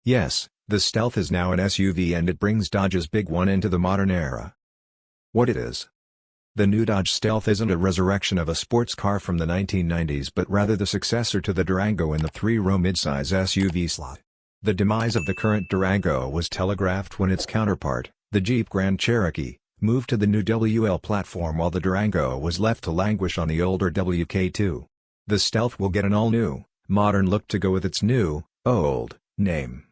Yes, the Stealth is now an SUV and it brings Dodge's big one into the modern era. What it is. The new Dodge Stealth isn't a resurrection of a sports car from the 1990s but rather the successor to the Durango in the three-row midsize SUV slot. The demise of the current Durango was telegraphed when its counterpart, the Jeep Grand Cherokee, moved to the new WL platform while the Durango was left to languish on the older WK2. The Stealth will get an all-new, modern look to go with its new, old, name.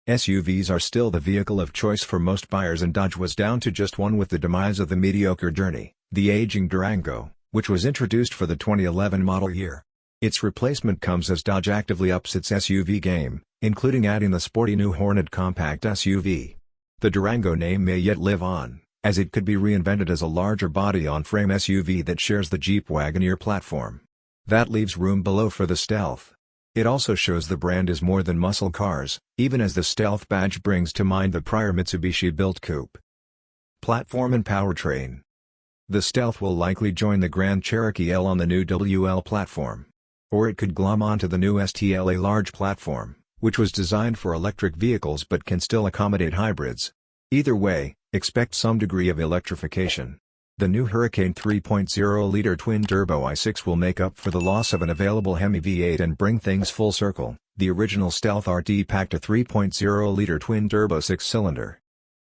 SUVs are still the vehicle of choice for most buyers and Dodge was down to just one with the demise of the mediocre Journey, the aging Durango, which was introduced for the 2011 model year. Its replacement comes as Dodge actively ups its SUV game, including adding the sporty new Hornet compact SUV. The Durango name may yet live on, as it could be reinvented as a larger body-on-frame SUV that shares the Jeep Wagoneer platform. That leaves room below for the Stealth. It also shows the brand is more than muscle cars, even as the Stealth badge brings to mind the prior Mitsubishi-built coupe. Platform and powertrain. The Stealth will likely join the Grand Cherokee L on the new WL platform. Or it could glom onto the new STLA large platform, which was designed for electric vehicles but can still accommodate hybrids. Either way, expect some degree of electrification. The new Hurricane 3.0-liter twin-turbo i6 will make up for the loss of an available Hemi V8 and bring things full circle. The original Stealth RT packed a 3.0-liter twin-turbo six-cylinder,